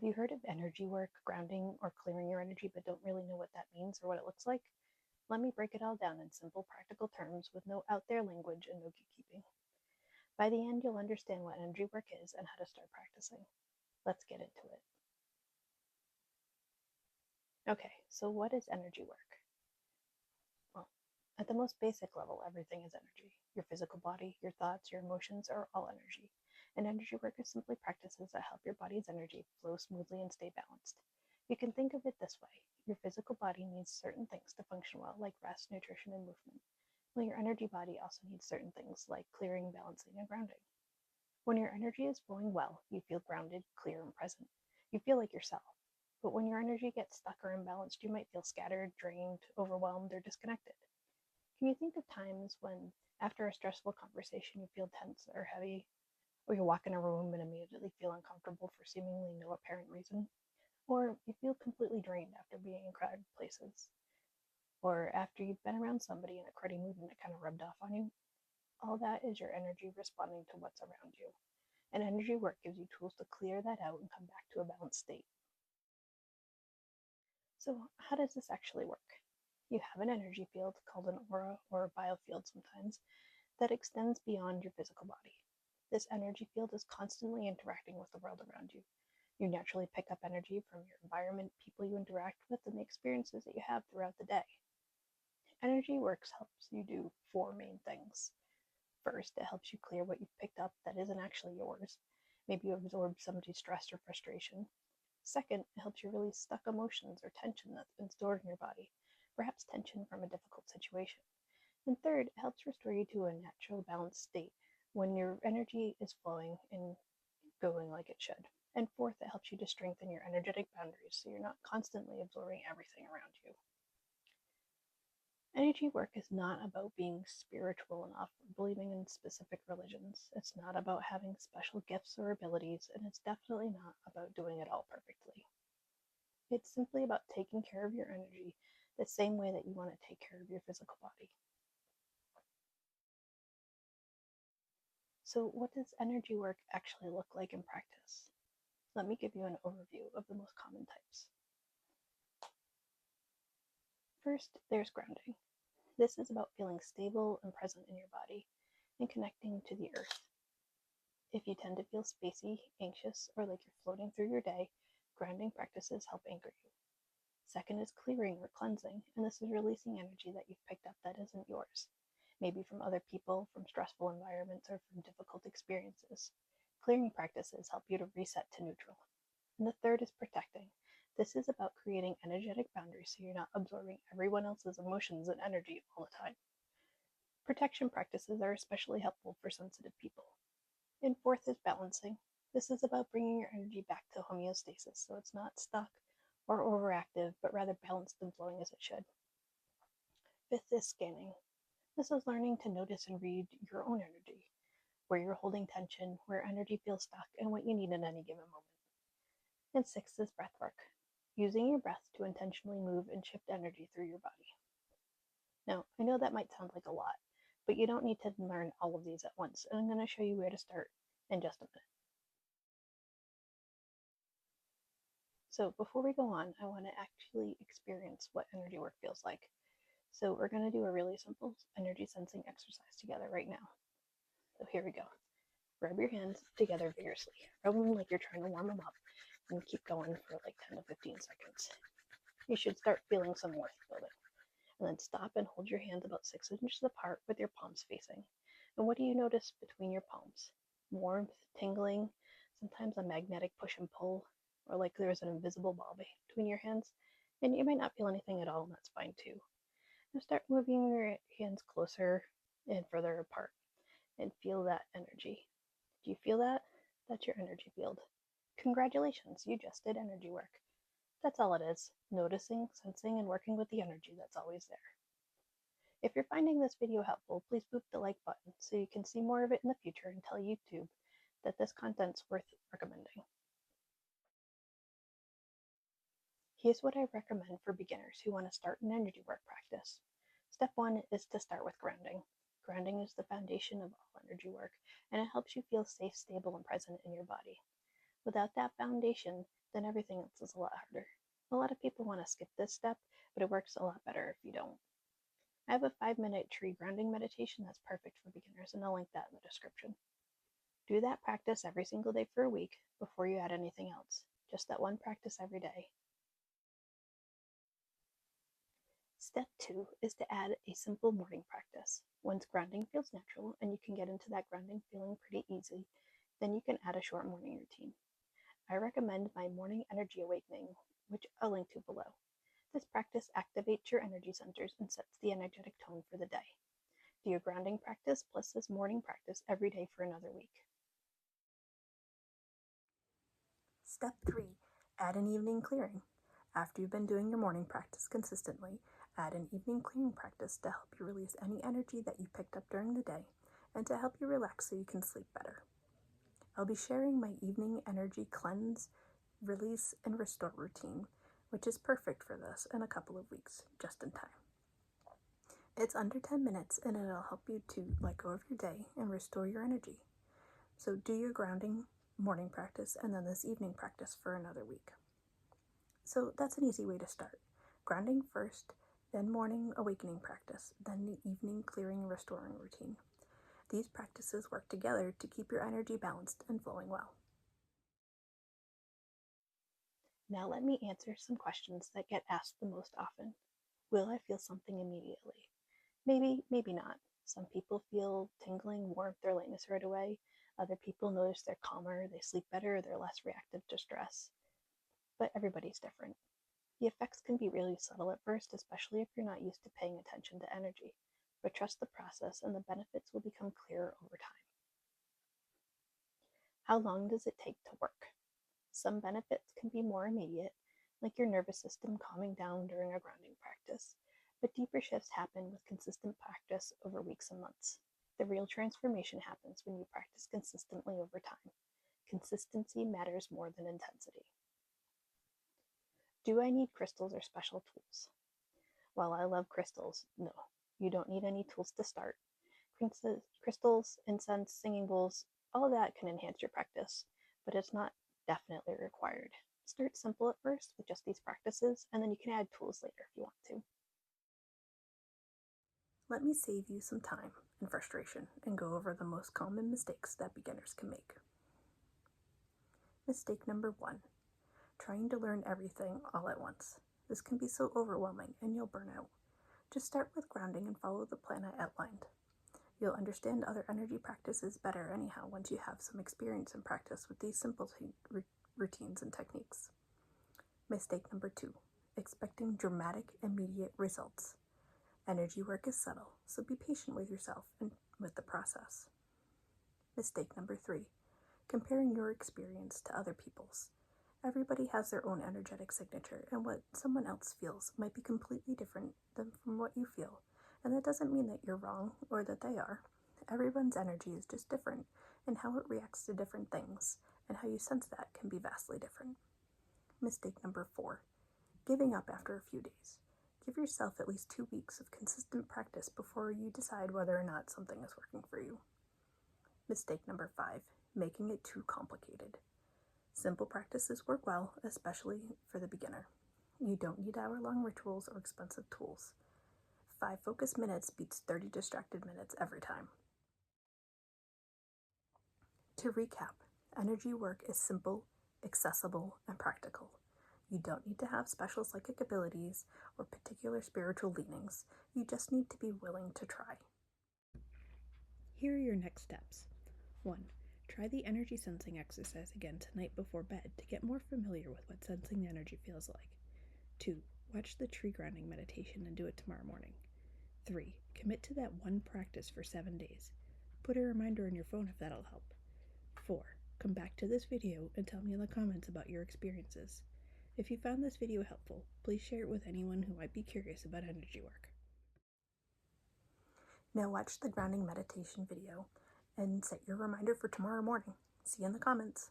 Have you heard of energy work, grounding, or clearing your energy but don't really know what that means or what it looks like? Let me break it all down in simple, practical terms with no out there language and no gatekeeping. By the end, you'll understand what energy work is and how to start practicing. Let's get into it. Okay, so what is energy work? Well, at the most basic level, everything is energy. Your physical body, your thoughts, your emotions are all energy. And energy work is simply practices that help your body's energy flow smoothly and stay balanced. You can think of it this way: your physical body needs certain things to function well, like rest, nutrition, and movement, while your energy body also needs certain things like clearing, balancing, and grounding. When your energy is flowing well, you feel grounded, clear, and present. You feel like yourself. But when your energy gets stuck or imbalanced, you might feel scattered, drained, overwhelmed, or disconnected. Can you think of times when, after a stressful conversation, you feel tense or heavy, or you walk in a room and immediately feel uncomfortable for seemingly no apparent reason? Or you feel completely drained after being in crowded places? Or after you've been around somebody in a cruddy mood and it kind of rubbed off on you? All that is your energy responding to what's around you. And energy work gives you tools to clear that out and come back to a balanced state. So, how does this actually work? You have an energy field called an aura or a biofield sometimes that extends beyond your physical body. This energy field is constantly interacting with the world around you. You naturally pick up energy from your environment, people you interact with, and the experiences that you have throughout the day. Energy works helps you do four main things. First, it helps you clear what you've picked up that isn't actually yours. Maybe you absorbed somebody's stress or frustration. Second, it helps you release stuck emotions or tension that's been stored in your body, perhaps tension from a difficult situation. And third, it helps restore you to a natural balanced state when your energy is flowing and going like it should. And fourth, it helps you to strengthen your energetic boundaries so you're not constantly absorbing everything around you. Energy work is not about being spiritual enough or believing in specific religions. It's not about having special gifts or abilities, and it's definitely not about doing it all perfectly. It's simply about taking care of your energy the same way that you want to take care of your physical body. So, what does energy work actually look like in practice? Let me give you an overview of the most common types. First, there's grounding. This is about feeling stable and present in your body and connecting to the earth. If you tend to feel spacey, anxious, or like you're floating through your day, grounding practices help anchor you. Second is clearing or cleansing, and this is releasing energy that you've picked up that isn't yours, maybe from other people, from stressful environments, or from difficult experiences. Clearing practices help you to reset to neutral. And the third is protecting. This is about creating energetic boundaries so you're not absorbing everyone else's emotions and energy all the time. Protection practices are especially helpful for sensitive people. And fourth is balancing. This is about bringing your energy back to homeostasis so it's not stuck or overactive, but rather balanced and flowing as it should. Fifth is scanning. This is learning to notice and read your own energy, where you're holding tension, where energy feels stuck, and what you need in any given moment. And sixth is breath work, using your breath to intentionally move and shift energy through your body. Now, I know that might sound like a lot, but you don't need to learn all of these at once, and I'm going to show you where to start in just a minute. So before we go on, I want to actually experience what energy work feels like. So we're going to do a really simple energy sensing exercise together right now. So here we go. Rub your hands together vigorously. Rub them like you're trying to warm them up and keep going for like 10 to 15 seconds. You should start feeling some warmth building. And then stop and hold your hands about 6 inches apart with your palms facing. And what do you notice between your palms? Warmth, tingling, sometimes a magnetic push and pull, or like there's an invisible ball between your hands. And you might not feel anything at all, and that's fine too. Now start moving your hands closer and further apart and feel that energy. Do you feel that? That's your energy field. Congratulations, you just did energy work. That's all it is: noticing, sensing, and working with the energy that's always there. If you're finding this video helpful, please boop the like button so you can see more of it in the future and tell YouTube that this content's worth recommending. Here's what I recommend for beginners who want to start an energy work practice. Step 1 is to start with grounding. Grounding is the foundation of all energy work, and it helps you feel safe, stable, and present in your body. Without that foundation, then everything else is a lot harder. A lot of people want to skip this step, but it works a lot better if you don't. I have a 5-minute tree grounding meditation that's perfect for beginners, and I'll link that in the description. Do that practice every single day for a week before you add anything else. Just that one practice every day. Step 2 is to add a simple morning practice. Once grounding feels natural and you can get into that grounding feeling pretty easy, then you can add a short morning routine. I recommend my morning energy awakening, which I'll link to below. This practice activates your energy centers and sets the energetic tone for the day. Do your grounding practice plus this morning practice every day for another week. Step 3. Add an evening clearing. After you've been doing your morning practice consistently, add an evening clearing practice to help you release any energy that you picked up during the day and to help you relax so you can sleep better. I'll be sharing my evening energy cleanse, release, and restore routine, which is perfect for this in a couple of weeks, just in time. It's under 10 minutes and it'll help you to let go of your day and restore your energy. So do your grounding morning practice and then this evening practice for another week. So that's an easy way to start. Grounding first, then morning awakening practice, then the evening clearing and restoring routine. These practices work together to keep your energy balanced and flowing well. Now let me answer some questions that get asked the most often. Will I feel something immediately? Maybe, maybe not. Some people feel tingling, warmth, or lightness right away. Other people notice they're calmer, they sleep better, they're less reactive to stress. But everybody's different. The effects can be really subtle at first, especially if you're not used to paying attention to energy. But trust the process and the benefits will become clearer over time. How long does it take to work? Some benefits can be more immediate, like your nervous system calming down during a grounding practice, but deeper shifts happen with consistent practice over weeks and months. The real transformation happens when you practice consistently over time. Consistency matters more than intensity. Do I need crystals or special tools? While I love crystals, no, you don't need any tools to start. Crystals, incense, singing bowls, all of that can enhance your practice, but it's not definitely required. Start simple at first with just these practices, and then you can add tools later if you want to. Let me save you some time and frustration and go over the most common mistakes that beginners can make. Mistake number 1, trying to learn everything all at once. This can be so overwhelming and you'll burn out. Just start with grounding and follow the plan I outlined. You'll understand other energy practices better anyhow once you have some experience and practice with these simple routines and techniques. Mistake number 2, expecting dramatic, immediate results. Energy work is subtle, so be patient with yourself and with the process. Mistake number 3, comparing your experience to other people's. Everybody has their own energetic signature, and what someone else feels might be completely different from what you feel. And that doesn't mean that you're wrong or that they are. Everyone's energy is just different, and how it reacts to different things and how you sense that can be vastly different. Mistake number 4, giving up after a few days. Give yourself at least 2 weeks of consistent practice before you decide whether or not something is working for you. Mistake number 5, making it too complicated. Simple practices work well, especially for the beginner. You don't need hour-long rituals or expensive tools. 5 focused minutes beats 30 distracted minutes every time. To recap, energy work is simple, accessible, and practical. You don't need to have special psychic abilities or particular spiritual leanings. You just need to be willing to try. Here are your next steps. 1. Try the energy sensing exercise again tonight before bed to get more familiar with what sensing the energy feels like. 2. Watch the tree grounding meditation and do it tomorrow morning. 3. Commit to that one practice for 7 days. Put a reminder on your phone if that'll help. 4. Come back to this video and tell me in the comments about your experiences. If you found this video helpful, please share it with anyone who might be curious about energy work. Now watch the grounding meditation video and set your reminder for tomorrow morning. See you in the comments.